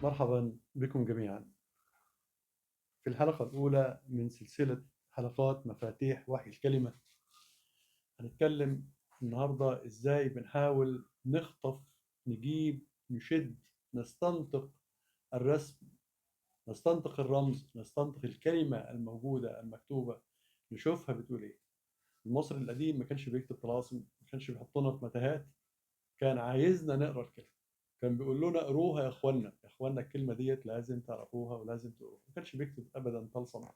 مرحبا بكم جميعا في الحلقة الأولى من سلسلة حلقات مفاتيح وحي الكلمة. هنتكلم النهاردة إزاي بنحاول نخطف، نجيب، نشد، نستنطق الرسم، نستنطق الرمز، نستنطق الكلمة الموجودة المكتوبة، نشوفها بتقول إيه. المصري القديم ما كانش بيكتب طلاسم، ما كانش بيحطنا في متاهات، كان عايزنا نقرأ الكلمة. كان بيقول لنا اقروها يا اخوانا، يا اخوانا الكلمه ديت لازم تعرفوها ولازم تقروها. ما كانش بيكتب ابدا طلسم،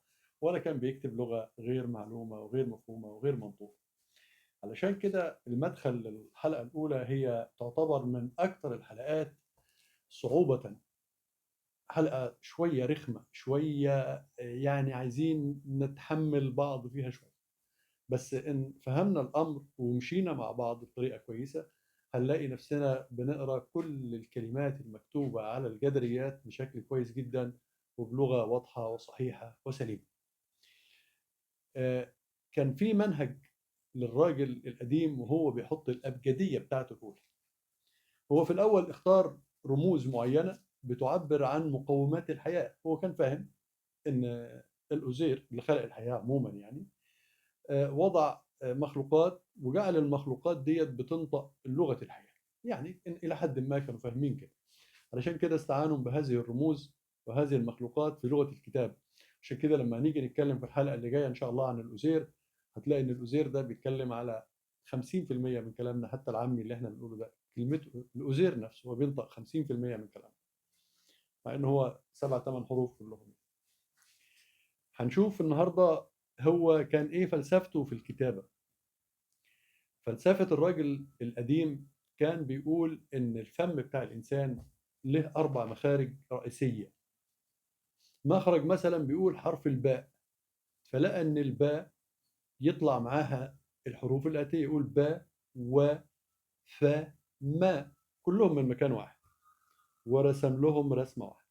ولا كان بيكتب لغه غير معلومه وغير مفهومه وغير منطوقه. علشان كده المدخل للحلقه الاولى هي تعتبر من اكثر الحلقات صعوبه. حلقه شويه رخمه، شويه يعني عايزين نتحمل بعض فيها شويه. بس إن فهمنا الأمر ومشينا مع بعض بطريقة كويسة، هنلاقي نفسنا بنقرأ كل الكلمات المكتوبة على الجدريات بشكل كويس جدا وبلغة واضحة وصحيحة وسليمة. كان في منهج للراجل القديم وهو بيحط الأبجدية بتاعته الأولى. هو في الأول اختار رموز معينة بتعبر عن مقومات الحياة. هو كان فاهم إن الأزير اللي خلق الحياة عموما يعني وضع مخلوقات وجعل المخلوقات ديت بتنطق لغة الحياة. يعني إلى حد ما كانوا فاهمين كده، علشان كده استعانوا بهذه الرموز وهذه المخلوقات في لغة الكتاب. عشان كده لما نيجي نتكلم في الحلقة اللي جاية إن شاء الله عن الأزير، هتلاقي إن الأزير ده بيتكلم على 50% من كلامنا، حتى العامي اللي احنا بنقوله ده كلمته الأزير نفسه هو بينطق 50% من كلامنا، مع إن هو 7 8 حروف كلهم. هنشوف النهارده هو كان إيه فلسفته في الكتابة. فلسفة الراجل القديم كان بيقول إن الفم بتاع الإنسان له 4 مخارج رئيسية. مخرج مثلا بيقول حرف الباء، فلقى إن الباء يطلع معاها الحروف الآتية، يقول باء و ف ما، كلهم من مكان واحد، ورسم لهم رسمة واحدة.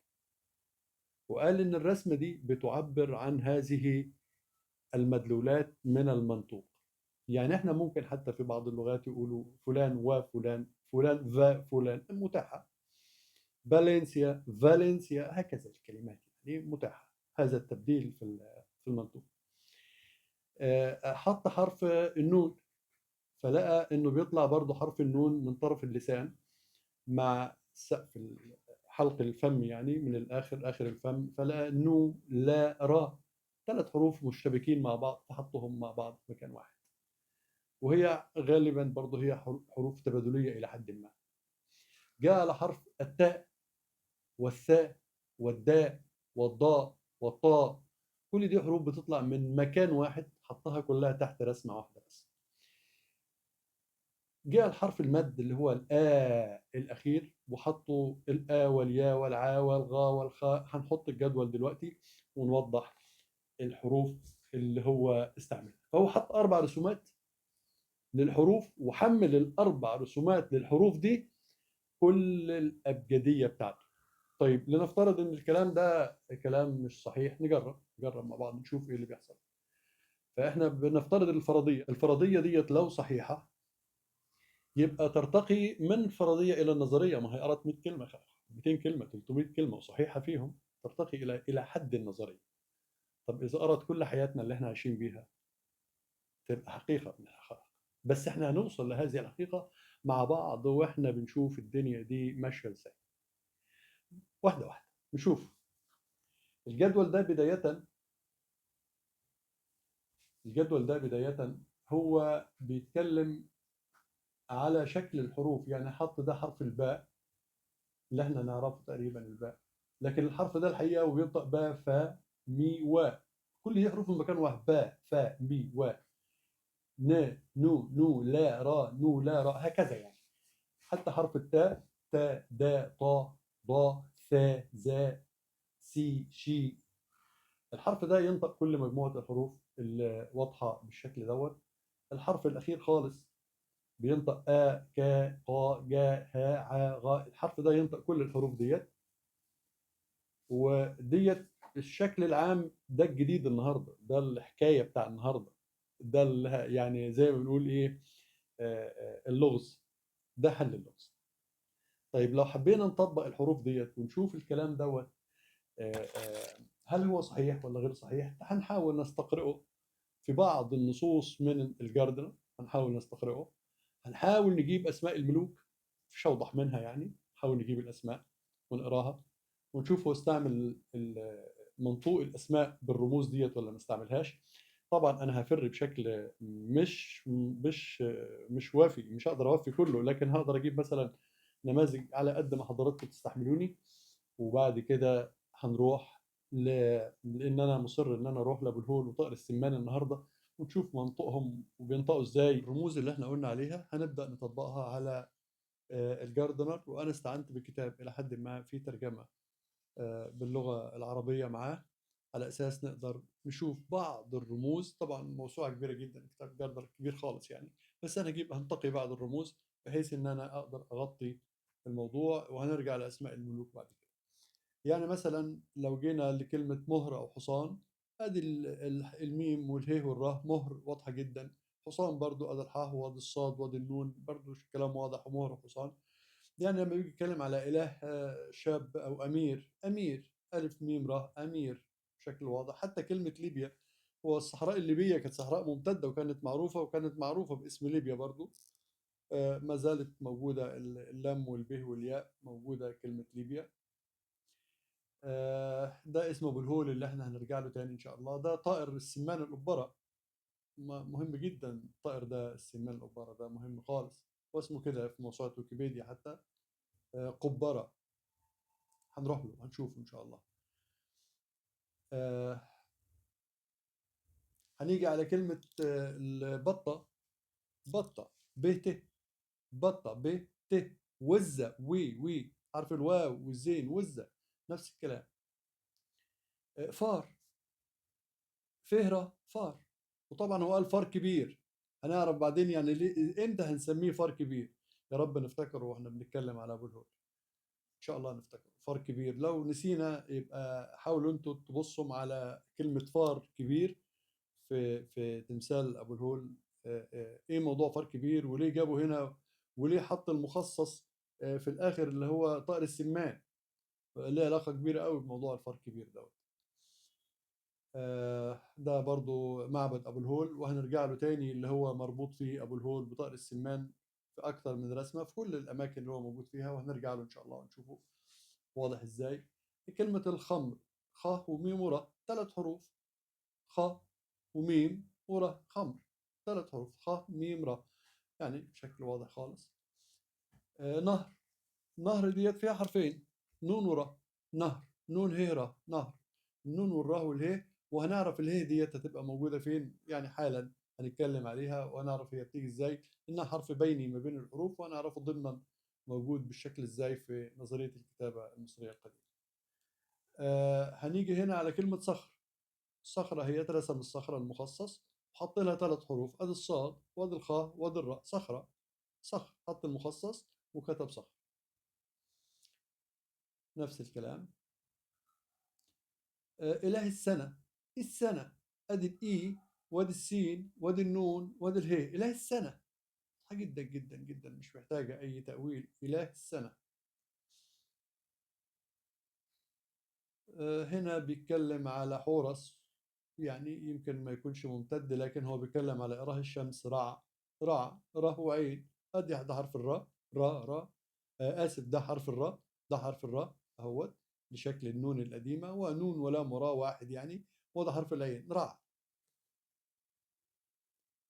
وقال إن الرسمة دي بتعبر عن هذه المدلولات من المنطوق. يعني احنا ممكن حتى في بعض اللغات يقولوا فلان وفلان، فلان فلان، متاحة. فالنسيا فالنسيا، هكذا الكلمات يعني متاحة هذا التبديل في المنطوق. حط حرف النون، فلقى انه بيطلع برضه حرف النون من طرف اللسان مع سقف حلق الفم، يعني من الاخر اخر الفم، فلقى نو لا را، 3 حروف مشتبكين مع بعض فحطهم مع بعض في مكان واحد. وهي غالبا برضه هي حروف تبادلية إلى حد ما. جاء على حرف التاء والثاء والداء والضاء والطاء، كل دي حروف بتطلع من مكان واحد، حطها كلها تحت رسمة واحدة بس. جاء الحرف المد اللي هو الآ الأخير، وحطوا الآ واليا والعا والغا والخاء. هنحط الجدول دلوقتي ونوضح الحروف اللي هو استعملها. فهو حط 4 رسومات للحروف، وحمل ال4 رسومات للحروف دي كل الأبجدية بتاعته. طيب لنفترض ان الكلام ده كلام مش صحيح، نجرب مع بعض نشوف ايه اللي بيحصل. فاحنا بنفترض الفرضية ديت لو صحيحة، يبقى ترتقي من فرضية الى النظرية. ما هي قرأت 100 كلمة، 200 كلمة، 300 كلمة وصحيحة فيهم، ترتقي الى حد النظرية. طب اذا قرأت كل حياتنا اللي احنا عايشين بيها، تبقى حقيقة من الحقائق. بس احنا هنوصل لهذه الحقيقة مع بعض واحنا بنشوف الدنيا دي ماشية ازاي، واحدة واحدة نشوف. الجدول ده بداية الجدول ده بداية هو بيتكلم على شكل الحروف. يعني حط ده حرف الباء اللي احنا نعرفه تقريبا الباء، لكن الحرف ده الحقيقة وبينطق باء فا مي و، كل دي حروف من مكان واحد، باء فا مي و، ن نو نو لا را نو لا را، هكذا يعني. حتى حرف التاء، تا دا طا ضا ثا زا سي شي، الحرف ده ينطق كل مجموعة الحروف اللي واضحة بالشكل دوت. الحرف الأخير خالص بينطق آ كا قا جا ها ع غا، الحرف ده ينطق كل الحروف ديت. وديت الشكل العام ده الجديد النهارده، ده الحكاية بتاع النهارده. ده يعني زي ما بنقول ايه، اللغز. ده حل اللغز. طيب لو حبينا نطبق الحروف ديت ونشوف الكلام دوت هل هو صحيح ولا غير صحيح، هنحاول نستقرئه في بعض النصوص من الجاردنر. هنحاول نستقرئه، هنحاول نجيب أسماء الملوك، مش أوضح منها يعني. نحاول نجيب الأسماء ونقراها ونشوف هو استعمل منطوق الأسماء بالرموز ديت ولا ما استعملهاش. طبعا أنا هفر بشكل مش وافي، مش هقدر أوفي كله، لكن هقدر أجيب مثلا نماذج على قد ما حضراتكم تستحملوني. وبعد كده هنروح لان انا مصر ان انا اروح لابو الهول وطائر السمان النهارده، ونشوف منطقهم وبينطقوا ازاي. الرموز اللي احنا قلنا عليها هنبدا نطبقها على الجاردنر. وانا استعنت بكتاب الى حد ما في ترجمه باللغه العربيه معاه، على اساس نقدر نشوف بعض الرموز. طبعا موسوعه كبيره جدا، كتاب جاردنر كبير خالص يعني، بس انا هنتقي بعض الرموز بحيث ان انا اقدر اغطي الموضوع. وهنرجع لاسماء الملوك بعد كده. يعني مثلا لو جينا لكلمة مهر أو حصان، أدي الميم والهي والراء، مهر واضحة جدا. حصان برضو أدي الحاء وأدي الصاد وأدي النون، برضو الكلام واضح، ومهر وحصان. يعني لما بيجي يتكلم على إله شاب أو أمير، أمير ألف ميم راء، أمير بشكل واضح. حتى كلمة ليبيا، هو الصحراء الليبية كانت صحراء ممتدة وكانت معروفة، وكانت معروفة باسم ليبيا برضو. ما زالت موجودة اللام والبه والياء، موجودة كلمة ليبيا. ده اسمه ابو الهول اللي احنا هنرجع له تاني ان شاء الله. ده طائر السمان القبرة، مهم جدا. الطائر ده السمان القبرة ده مهم خالص، واسمه كده في موسوعة ويكيبيديا حتى، قبرة. هنروح له هنشوفه ان شاء الله. آه، هنيجي على كلمة البطة. بطة ب ت، بطة ب ت. وزة وي حرف الواو والزين، وزة نفس الكلام. فار، فهرة فار. وطبعا هو قال فار كبير، هنعرف بعدين يعني ليه امتى هنسميه فار كبير. يا رب نفتكره واحنا بنتكلم على ابو الهول، ان شاء الله نفتكره فار كبير. لو نسينا يبقى حاولوا انتوا تبصوا على كلمة فار كبير في تمثال ابو الهول. ايه موضوع فار كبير وليه جابه هنا، وليه حط المخصص في الاخر اللي هو طائر السمان. ليه علاقة كبيرة قوي بموضوع الفار كبير دوت. ده برضو معبد أبو الهول، وهنرجع له تاني، اللي هو مربوط فيه أبو الهول بطائر السمان في أكثر من رسمة في كل الأماكن اللي هو موجود فيها. وهنرجع له إن شاء الله ونشوفه واضح إزاي. كلمة الخمر، خ وميم ورا، 3 حروف. خ وميم ورا، خمر، 3 حروف، خ ميم را، يعني بشكل واضح خالص. نهر، نهر ديت فيها حرفين، نون ورا. نهر، نون هي را، نهر. النون والراء والهي. وهنعرف الهي ديت هتبقى موجودة فين يعني حالا، هنتكلم عليها وهنعرف هي بتيجي ازاي، انها حرف بيني ما بين الحروف، وهنعرفه ضمنا موجود بالشكل ازاي في نظرية الكتابة المصرية القديمة. هنيجي هنا على كلمة صخر. الصخرة هي رسم الصخرة المخصص، وحط لها 3 حروف، ادي الصاد وادي الخاء وادي الراء، صخرة. صخر، حط المخصص وكتب صخر. نفس الكلام. إله السنة، السنة، أدي الإي وادي السين وادي النون وادي الهي، إله السنة. واضحة جدا جدا جدا، مش محتاجة أي تأويل، إله السنة. هنا بيتكلم على حورس، يعني يمكن ما يكونش ممتد، لكن هو بيتكلم على إله الشمس، رع. رع، را وعين، أدي ده حرف الراء، را. آسف، ده حرف الراء، ده حرف الراء أهوت بشكل النون القديمة، ونون ولام وراء واحد يعني. وده حرف العين، رع.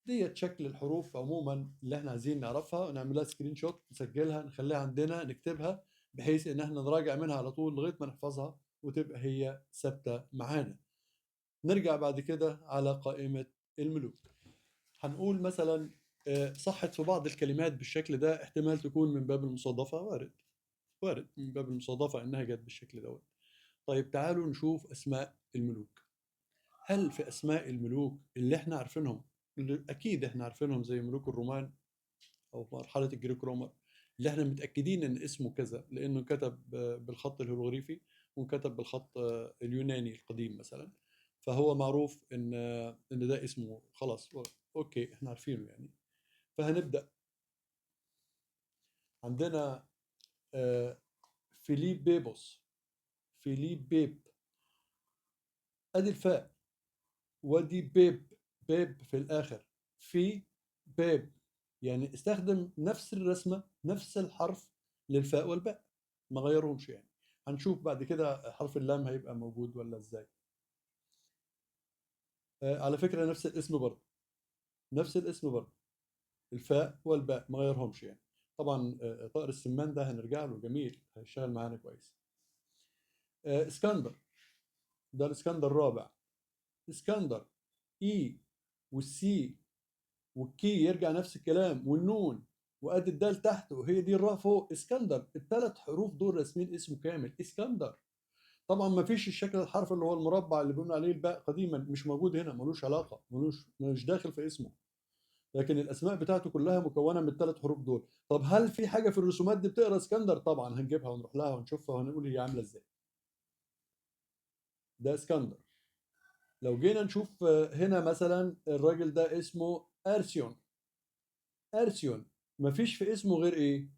ديت شكل الحروف عموما اللي احنا عايزين نعرفها، ونعملها سكرين شوت، نسجلها، نخليها عندنا، نكتبها، بحيث ان احنا نراجع منها على طول لغايه ما نحفظها وتبقى هي ثابته معانا. نرجع بعد كده على قائمه الملوك. هنقول مثلا صحت في بعض الكلمات بالشكل ده، احتمال تكون من باب المصادفه، وارد. وارد من باب المصادفه انها جت بالشكل دوت. طيب تعالوا نشوف اسماء الملوك. هل في اسماء الملوك اللي احنا عارفينهم، اللي اكيد احنا عارفينهم زي ملوك الرومان او في مرحله الجريك رومان، اللي احنا متاكدين ان اسمه كذا لانه كتب بالخط الهيروغليفي وكتب بالخط اليوناني القديم مثلا، فهو معروف ان ده اسمه خلاص. اوكي احنا عارفينه يعني. فهنبدأ. عندنا آه، فيليب بيبوس، فيليب بيب، ادي الفاء، ودي بيب، بيب في الاخر، في بيب، يعني استخدم نفس الرسمة نفس الحرف للفاء والباء، ما غيرهمش يعني. هنشوف بعد كده حرف اللام هيبقى موجود ولا ازاي. على فكرة نفس الاسم برضه، نفس الاسم برضه، الفاء والباء ما غيرهمش يعني. طبعا طائر السمان ده هنرجع له، جميل هيشتغل معانا كويس. اسكندر، ده الاسكندر الرابع. اسكندر، اي والسي والكي يرجع نفس الكلام، والنون، وادي الدال تحت وهي دي الراء فوق. اسكندر، الثلاث حروف دول راسمين اسمه كامل اسكندر. طبعا ما فيش الشكل الحرف اللي هو المربع اللي بيقولوا عليه الباء قديما، مش موجود هنا، ملوش علاقه، ملوش داخل في اسمه. لكن الاسماء بتاعته كلها مكونه من الثلاث حروف دول. طب هل في حاجه في الرسومات دي بتقرا اسكندر؟ طبعا هنجيبها ونروح لها ونشوفها ونقول هي عامله ازاي. ده اسكندر. لو جينا نشوف هنا مثلا الراجل ده اسمه ارسيون. ارسيون، مفيش في اسمه غير ايه؟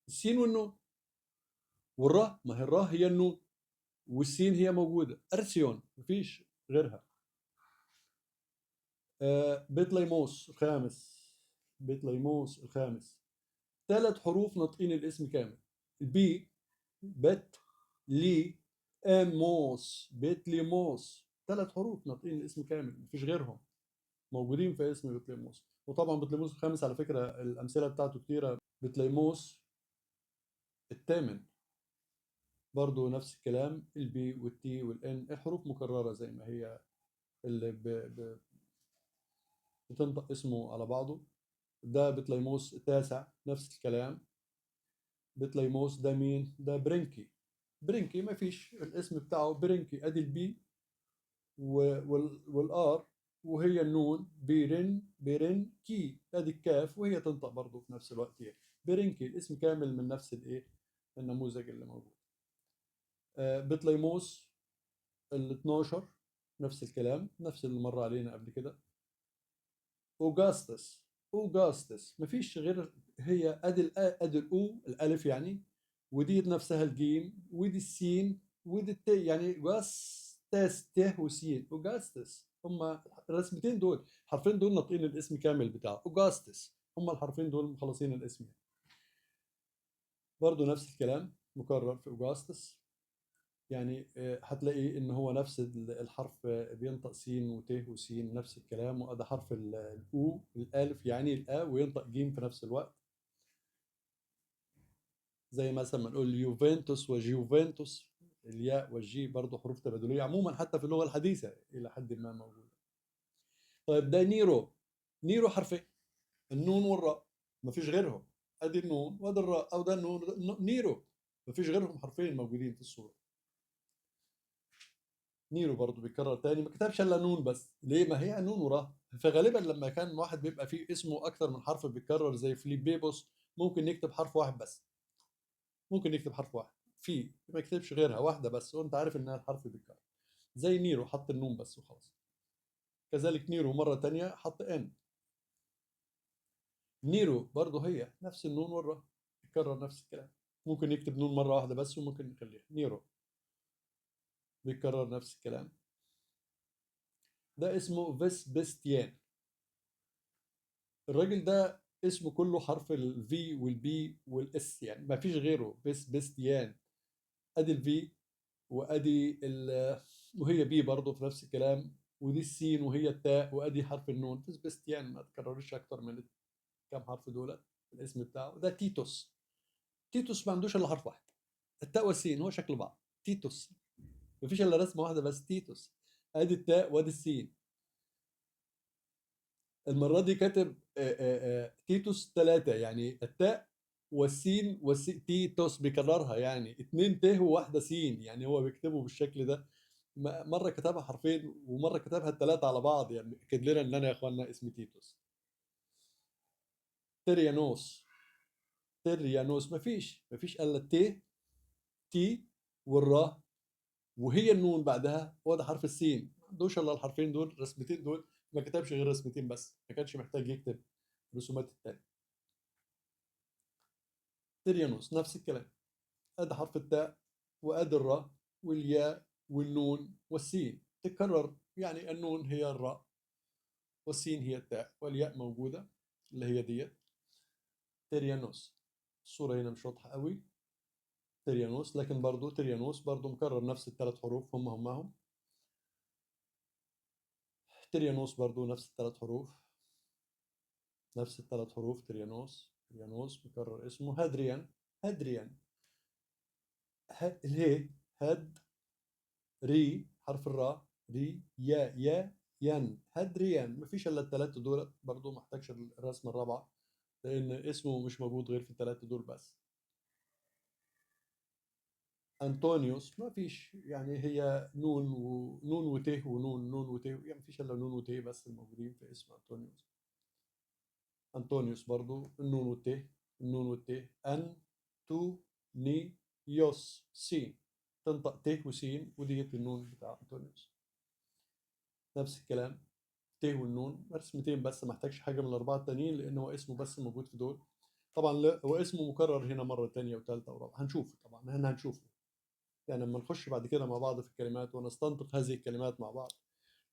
السين والنون والراء، ما هي الراء هي النون والسين هي موجوده. ارسيون مفيش غيرها. بيتليموس الخامس، بيتليموس الخامس، ثلاث حروف ناطقين الاسم كامل. البي، بت، لي، اموس، بيتليموس، ثلاث حروف ناطقين الاسم كامل، مفيش غيرهم موجودين في اسم بطليموس. وطبعا بطليموس الخامس على فكرة الأمثلة بتاعته كتيرة. بطليموس الثامن برضو نفس الكلام، البي والتي والان حروف مكررة زي ما هي، اللي بتنطق اسمه على بعضه. ده بطليموس التاسع نفس الكلام. بطليموس ده مين؟ ده برينكي. برينكي ما فيش الاسم بتاعه برينكي، ادي البي والار وهي النون، بيرن بيرن كي، ادي الكاف وهي تنطق برضه في نفس الوقت يعني. بيرنكي الاسم كامل من نفس الايه، النموذج اللي موجود. بطليموس ال 12 نفس الكلام، نفس اللي مر علينا قبل كده. اوجاستس، اوجاستس مفيش غير هي ادي ادي الاو الالف يعني، ودي نفسها الجيم، ودي السين، ودي التي، يعني جاستس ت وسين. اوجاستس هم الرسمتين دول، الحرفين دول ناطقين الاسم كامل بتاعه اوجاستس، هم الحرفين دول مخلصين الاسم يعني. برضه نفس الكلام مكرر في اوجاستس يعني. هتلاقي ان هو نفس الحرف بينطق سين وت وسين نفس الكلام، وده حرف الاو الالف يعني الا، وينطق جيم في نفس الوقت. زي مثلا ما نقول يوفنتوس وجيوفنتوس، الياء والجي برضه حروف تبادليه عموما حتى في اللغه الحديثه الى حد ما موجوده. طيب ده نيرو، نيرو حرفين، النون والراء، مفيش غيرهم، ادي النون وادي الراء، او ده النون نيرو، مفيش غيرهم حرفين موجودين في الصوره. نيرو برضه بيتكرر تاني، ما كتبش الا نون بس، ليه؟ ما هي نون وراه. فغالبا لما كان واحد بيبقى فيه اسمه اكتر من حرف بيتكرر زي فيليب بيبوس، ممكن يكتب حرف واحد بس، ممكن يكتب حرف واحد في، ما يكتبش غيرها واحده بس، وانت عارف انها الحرف بيتكرر. زي نيرو حط النون بس وخلاص. كذلك نيرو مره تانية حط ان. نيرو برضه هي نفس النون والراء، يكرر نفس الكلام، ممكن يكتب نون مره واحده بس وممكن يخليها نيرو، بيكرر نفس الكلام. ده اسمه فيسبستيان. الراجل ده اسمه كله حرف الفي والبي والاس يعني، ما فيش غيره، بستيان. ادي الفي وادي وهي بي برضه في نفس الكلام، ودي السين وهي التاء، وادي حرف النون، بستيان ما تكررش اكتر من كام حرف دول. الاسم بتاعه ده تيتوس. تيتوس ما عندوش الا حرف واحد، التاء والسين، هو شكل بعض تيتوس، ما فيش الا رسمه واحده بس تيتوس، ادي التاء وادي السين. المرة دي كاتب تيتوس ثلاثة، يعني التاء والسين تيتوس بيكررها يعني اتنين ت وواحدة سين، يعني هو بيكتبه بالشكل ده. مرة كتبها حرفين ومرة كتبها الثلاثة على بعض، يعني أكد لنا إن أنا يا إخواننا اسمي تيتوس. تيريانوس، تيريانوس مفيش إلا الت، تي والراء، وهي النون بعدها، وده حرف السين، عندوش الا الحرفين دول، الرسمتين دول، ما كتبش غير رسمتين بس، ما كانش محتاج يكتب الرسومات التانية. تريانوس نفس الكلام، ادي حرف التاء وادي الراء والياء والنون والسين، تكرر، يعني النون هي الراء والسين هي التاء والياء موجودة اللي هي ديت. تريانوس، الصورة هنا مش واضحة قوي، تريانوس، لكن برضو تريانوس برضو مكرر نفس الثلاث حروف همهم. تريانوس برضو نفس الثلاث حروف، نفس الثلاث حروف، تريانوس، تريانوس مكرر اسمه. هادريان، هادريان، الهي، هد، ري، حرف الراء، ري، يا ين، هادريان، مفيش الا الثلاثه دول، برضو ما احتاجش الرسمه الرابعه لان اسمه مش موجود غير في الثلاثه دول بس. انطونيوس ما فيش، يعني هي نون ونون وته ونون، نون وته، يعني ما فيش الا نون وته بس الموجودين في اسم انطونيوس. انطونيوس برضو النون والته، النون والته، ان، تو، ني، يوس، سين، تنطق ته وسين، وديت النون بتاع انطونيوس. نفس الكلام، ته والنون رسمتين بس، ما احتاجش حاجه من الاربعه التانيين لان هو اسمه بس موجود في دول. طبعا لا، هو اسمه مكرر هنا مره ثانيه وثالثه ورابعه، هنشوفه طبعا، هنا هنشوفه يعني لما نخش بعد كده مع بعض في الكلمات ونستنطق هذه الكلمات مع بعض.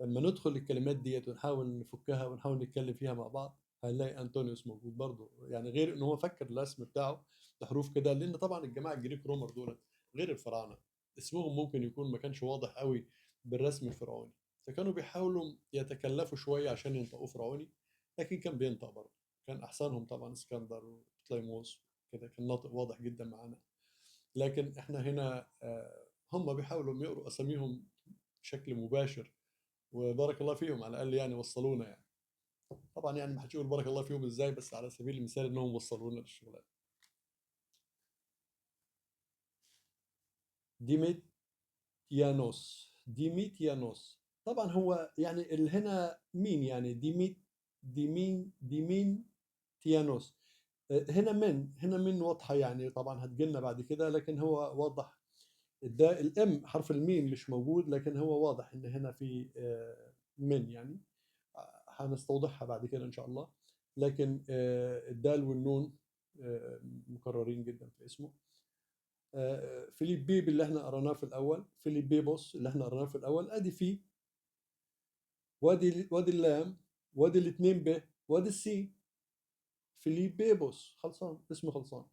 لما ندخل الكلمات ديت ونحاول نفكها ونحاول نتكلم فيها مع بعض، هنلاقي انطونيوس موجود برضه، يعني غير ان هو فكر الاسم بتاعه بحروف كده، لان طبعا الجماعه الجريك رومر دول غير الفراعنه، اسمهم ممكن يكون ما كانش واضح قوي بالرسم الفرعوني، فكانوا بيحاولوا يتكلفوا شويه عشان ينطقوا فرعوني، لكن كان بينطق برضه. كان احسنهم طبعا اسكندر وطليموس كده، كان ناطق واضح جدا معانا. لكن احنا هنا هم بيحاولوا يقروا اساميهم بشكل مباشر، وبارك الله فيهم على الاقل يعني وصلونا يعني. طبعا يعني ما هتقول بارك الله فيهم ازاي، بس على سبيل المثال انهم وصلونا للشغلانه. ديميتيانوس، ديميتيانوس، طبعا هو يعني اللي هنا مين، يعني ديمين تيانوس. هنا من واضحه يعني، طبعا هتجيلنا بعد كده، لكن هو واضح ده الام حرف الميم مش موجود، لكن هو واضح ان هنا في من يعني، هنستوضحها بعد كده ان شاء الله. لكن الدال والنون مكررين جدا في اسمه. فيليبيب اللي احنا قرأناه في الاول، فيليبيبوس اللي احنا قرأناه في الاول، ادي في، وادي اللام، وادي الاثنين ب، وادي السي، فيليبيبوس، خلصان، اسم خلصان.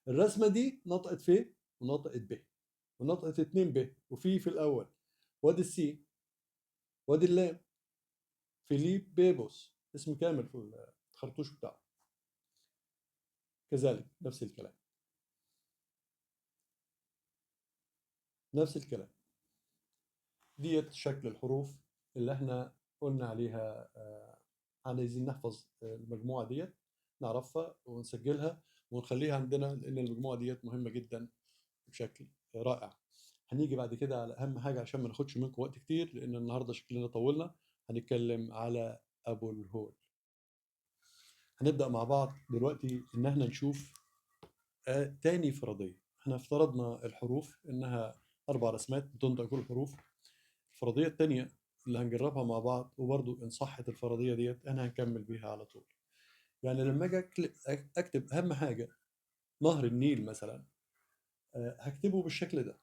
الرسمه دي نطقت ف ونطقت ب ونطقت اتنين ب، وفي الاول، وادي السي، وادي اللام، فيليب بيبوس، اسم كامل في الخرطوش بتاعه. كذلك نفس الكلام، نفس الكلام. ديت شكل الحروف اللي احنا قلنا عليها، عايزين نحفظ المجموعة ديت، نعرفها ونسجلها ونخليها عندنا، لأن المجموعة ديت مهمة جدا بشكل رائع. هنيجي بعد كده على أهم حاجة عشان ما ناخدش منكم وقت كتير، لأن النهاردة شكلنا طولنا. هنتكلم على أبو الهول. هنبدأ مع بعض دلوقتي إن احنا نشوف تاني فرضية. احنا افترضنا الحروف إنها 4 رسمات بتنطق كل الحروف. الفرضية التانية اللي هنجربها مع بعض، وبرضو إن صحت الفرضية ديت أنا هنكمل بيها على طول. يعني لما أجي أكتب أهم حاجة نهر النيل مثلا، هكتبه بالشكل ده.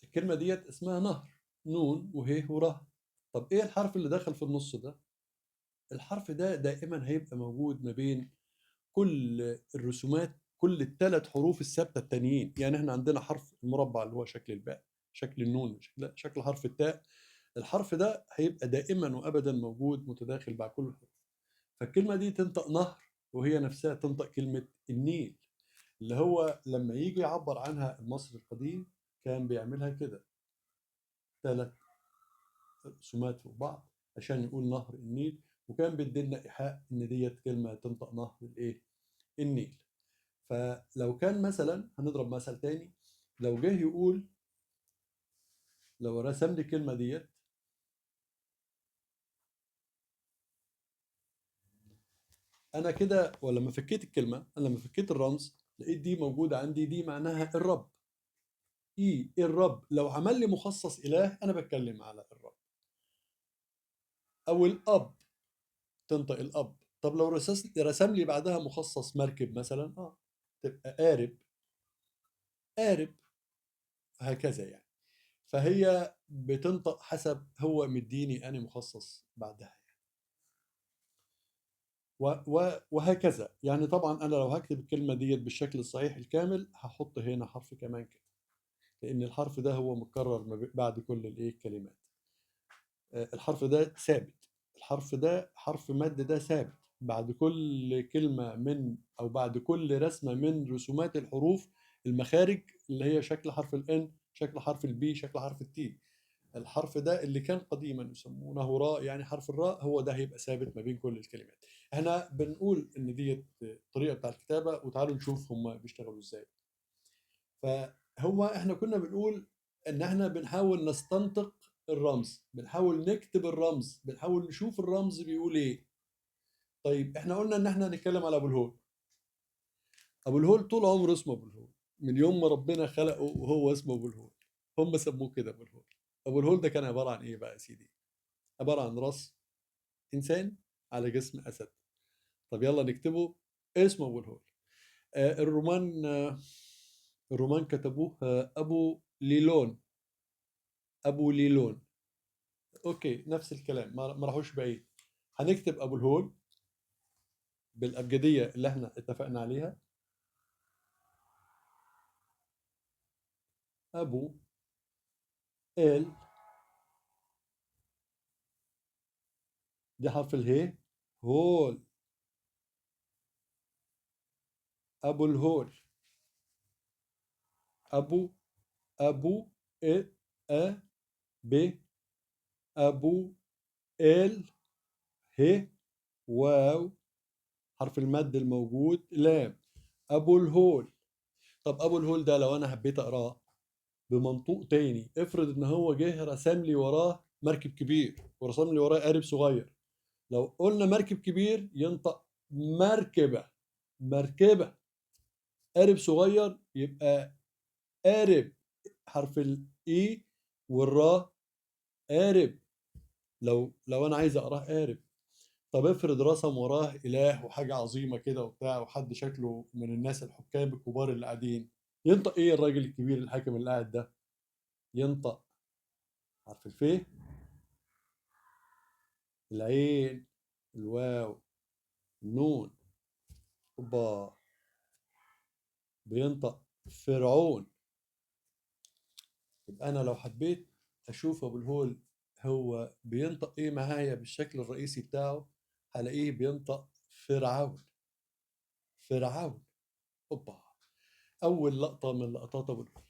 الكلمة ديت اسمها نهر، نون وهي وره. طب إيه الحرف اللي دخل في النص ده؟ الحرف ده دائما هيبقى موجود ما بين كل الرسومات، كل ال3 حروف الثابته التانيين. يعني احنا عندنا حرف المربع اللي هو شكل الباء، شكل النون، شكل حرف التاء، الحرف ده هيبقى دائما وابدا موجود متداخل مع كل الحروف. فالكلمه دي تنطق نهر، وهي نفسها تنطق كلمه النيل، اللي هو لما يجي يعبر عنها المصري القديم كان بيعملها كده، 3 رسومات فوق بعض عشان يقول نهر النيل، وكان بيدينا ايحاء ان ديت كلمه تنطق نهر الايه، النيل. فلو كان مثلا، هنضرب مثل تاني، لو جه يقول، لو رسم لي الكلمه ديت، انا كده ولما فكيت الكلمه، انا لما فكيت الرمز لقيت دي موجودة عندي، دي معناها الرب. الرب لو عمل لي مخصص إله أنا بتكلم على الرب. أو الأب، تنطق الأب. طب لو رسم لي بعدها مخصص مركب مثلا، تبقى قارب. قارب، هكذا يعني. فهي بتنطق حسب هو مديني أنا مخصص بعدها يعني. وهكذا يعني. طبعا أنا لو هكتب الكلمة ديت بالشكل الصحيح الكامل هحط هنا حرف كمان كده، لأن الحرف ده هو مكرر بعد كل الكلمات. الحرف ده ثابت. الحرف ده حرف مد، ده ثابت بعد كل كلمة من أو بعد كل رسمة من رسومات الحروف المخارج، اللي هي شكل حرف الN، شكل حرف الB، شكل حرف الT. الحرف ده اللي كان قديما يسمونه راء، يعني حرف الراء، هو ده هيبقى ثابت ما بين كل الكلمات. احنا بنقول ان دي الطريقة بتاع الكتابة، وتعالوا نشوف هم بيشتغلوا ازاي. فهو احنا كنا بنقول ان احنا بنحاول نستنطق الرمز، بنحاول نكتب الرمز، بنحاول نشوف الرمز بيقول ايه. طيب احنا قلنا ان احنا هنتكلم على ابو الهول. ابو الهول طول عمره اسمه ابو الهول، من يوم ما ربنا خلقه وهو اسمه ابو الهول. هم سموه كده ابو الهول. ابو الهول ده كان عبارة عن ايه بقى يا سيدي؟ عبارة عن راس انسان على جسم اسد. طب يلا نكتبه. اسمه ابو الهول. الرومان كتبوه ابو ليلون. ابو ليلون. اوكي، نفس الكلام، ما راحوش بعيد. هنكتب ابو الهول بالابجديه اللي احنا اتفقنا عليها. ابو ال، دي حرف اله. هول. ابو الهول. ابو. ابو ا ا ب. ابو ال ه واو. حرف المد الموجود لام. ابو الهول. طب ابو الهول ده لو انا حبيت اقراه بمنطوق تاني، افرض ان هو جه رسم لي وراه مركب كبير ورسم لي وراه قارب صغير. لو قلنا مركب كبير ينطق مركبة. مركبة. قارب صغير يبقى قارب. حرف الاي والراء قارب. لو انا عايز اقراه قارب. طب افرض رسم وراه اله وحاجة عظيمة كده وبتاع، وحد شكله من الناس الحكام الكبار اللي قاعدين، ينطق ايه الراجل الكبير الحاكم اللي قاعد ده؟ ينطق حرف الف، العين، الواو، النون. اوبا. بينطق فرعون. يبقى انا لو حبيت اشوف ابو الهول هو بينطق ايه معايا بالشكل الرئيسي بتاعه، هلاقيه بينطق فرعون. فرعون. اوبا. اول لقطه من لقطات ابو الهول.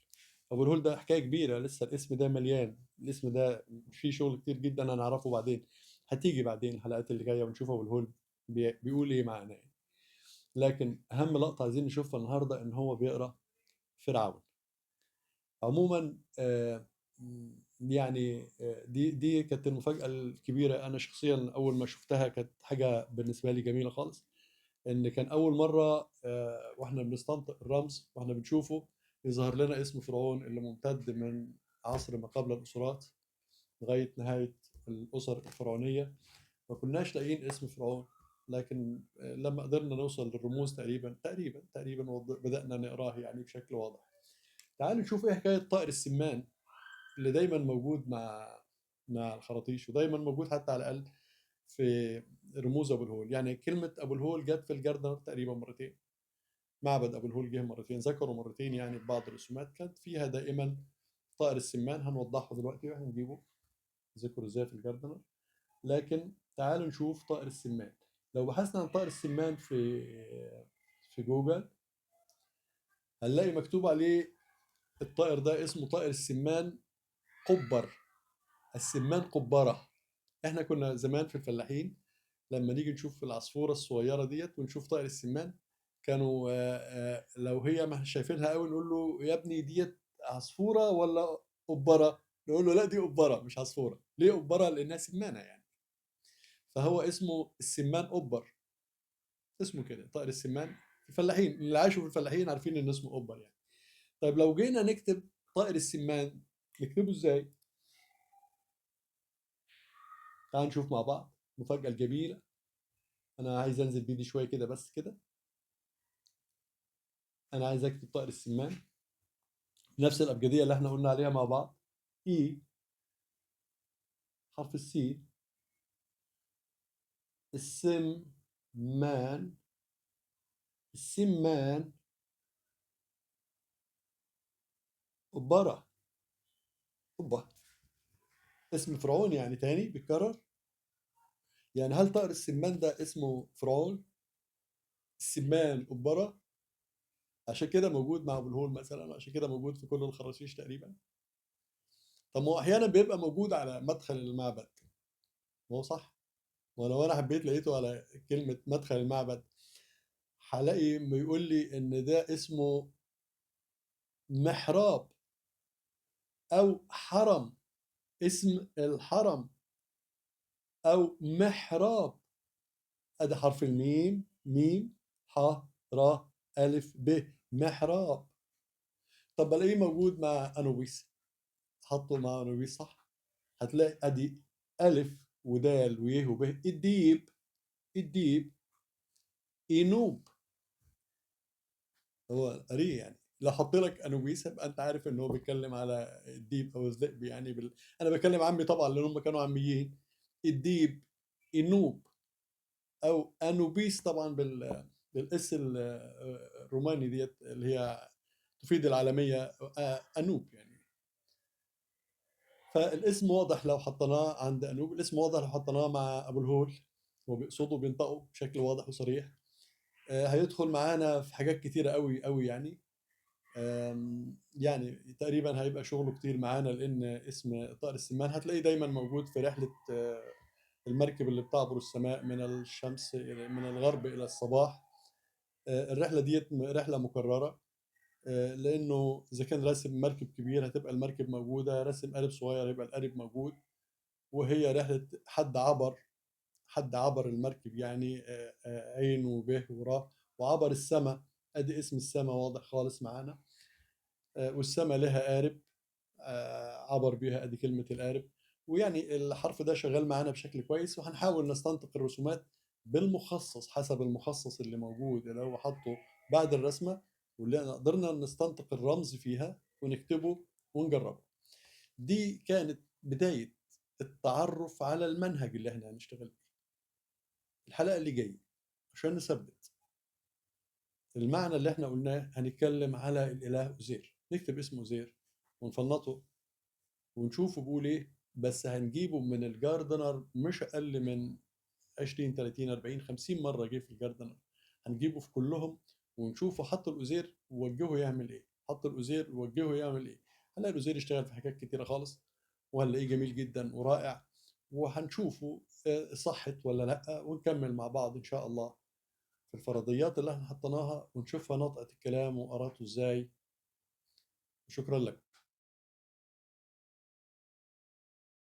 ابو الهول ده حكايه كبيره، لسه الاسم ده مليان. الاسم ده فيه شغل كتير جدا هنعرفه بعدين. هتيجي بعدين الحلقات اللي جايه ونشوف ابو الهول بيقول ايه معانا يعني. لكن اهم لقطه عايزين نشوفها النهارده ان هو بيقرا فرعون. عموما يعني دي كانت المفاجأة الكبيرة. أنا شخصيا أول ما شفتها كانت حاجة بالنسبة لي جميلة خالص. إن كان أول مرة وإحنا بنستنطق الرمز وإحنا بنشوفه يظهر لنا اسم فرعون اللي ممتد من عصر ما قبل الأسرات لغاية نهاية الأسر الفرعونية. ما كناش لاقيين اسم فرعون، لكن لما قدرنا نوصل للرموز تقريبا بدأنا نقراه يعني بشكل واضح. تعالوا نشوف ايه حكايه طائر السمان اللي دايما موجود مع الخراطيش، ودايما موجود حتى على الاقل في رموز ابو الهول. يعني كلمه ابو الهول جت في الجردل تقريبا مرتين. معبد ابو الهول جه مرتين، ذكروا مرتين يعني في بعض الرسومات كانت فيها دائما طائر السمان. هنوضحه دلوقتي واحنا نجيبه ذكر ازاي في الجردل. لكن تعالوا نشوف طائر السمان. لو بحثنا عن طائر السمان في جوجل هنلاقي مكتوب عليه الطائر ده اسمه طائر السمان قبر. السمان قبرة. احنا كنا زمان في الفلاحين لما نيجي نشوف العصفورة الصغيرة ديت ونشوف طائر السمان، كانوا لو هي ما شايفينها قوي نقول له يا ابني ديت عصفورة ولا قبرة؟ نقول له لا دي قبرة مش عصفورة. ليه قبرة؟ لأنها سمانة يعني. فهو اسمه السمان قبر. اسمه كده طائر السمان الفلاحين اللي عاشوا في الفلاحين عارفين ان اسمه اوبر يعني. طيب لو جينا نكتب طائر السمان نكتبه ازاي؟ تعال نشوف مع بعض المفاجأة الجميلة. انا عايز انزل بيدي شوية كده بس كده. انا عايز اكتب طائر السمان نفس الابجدية اللي احنا قلنا عليها مع بعض. اي، حرف السي، السمان، السمان، أوبرا. أوبا، اسم فرعون يعني تاني بيتكرر. يعني هل طائر السمان ده اسمه فرعون؟ السمان أوبرا، عشان كده موجود مع أبو الهول مثلا، عشان كده موجود في كل الخراشيش تقريبا. طب ما هو أحيانا بيبقى موجود على مدخل المعبد. ما هو صح. ولو أنا حبيت لقيته على كلمة مدخل المعبد هلاقي بيقول لي إن ده اسمه محراب أو حرم. اسم الحرم أو محراب. ادي حرف الميم، ميم، ح، ر، الف، ب، محراب. طب بلاقيه موجود مع انوبيس، حطه مع انوبيس صح. هتلاقي ادي الف ودال ويه وب. الديب، الديب، ينوب. هو قريه يعني. لو حط لك انوبيس يبقى انت عارف ان هو بيتكلم على الديب او الذئب يعني انا بكلم عمي طبعا لان هم كانوا عميين. الديب، ينوب، او انوبيس طبعا بالاس الروماني ديت اللي هي تفيد العالميه. انوب يعني. فالاسم واضح لو حطيناه عند انوب، الاسم واضح لو حطيناه مع ابو الهول. هو بيقصده بينطقه بشكل واضح وصريح. هيدخل معانا في حاجات كتيره قوي قوي يعني. يعني تقريبا هيبقى شغله كتير معانا لان اسم طائر السمان هتلاقيه دايما موجود في رحله المركب اللي بتعبر السماء من الشمس من الغرب الى الصباح. الرحله ديت رحله مكرره. لانه اذا كان راسم مركب كبير هتبقى المركب موجوده، راسم قارب صغير يبقى القارب موجود. وهي رحله حد عبر، حد عبر المركب يعني. عين وب وراء وعبر السماء. ادي اسم السماء واضح خالص معانا. والسماء لها قارب عبر بيها، ادي كلمه القارب. ويعني الحرف ده شغال معانا بشكل كويس وهنحاول نستنطق الرسومات بالمخصص حسب المخصص اللي موجود اللي هو حاطه بعد الرسمه، واللي قدرنا نستنطق الرمز فيها ونكتبه ونجربه. دي كانت بدايه التعرف على المنهج اللي احنا هنشتغل بيه. الحلقه اللي جايه عشان نثبت المعنى اللي احنا قلناه هنتكلم على الاله أزير. نكتب اسمه أزير ونفنطه ونشوفه بيقول ايه. بس هنجيبه من الجاردنر مش اقل من 20 30 40 50 مره جه في الجاردنر. هنجيبه في كلهم ونشوفه حط الأزير ووجهه يعمل ايه، حط الأزير ووجهه يعمل ايه. هنلاقي الأزير اشتغل في حاجات كتيره خالص وهنلاقيه جميل جدا ورائع. وهنشوفه صحت ولا لا ونكمل مع بعض ان شاء الله في الفرضيات اللي احنا حطيناها ونشوفها نطقت الكلام وقراته ازاي. شكرا لك.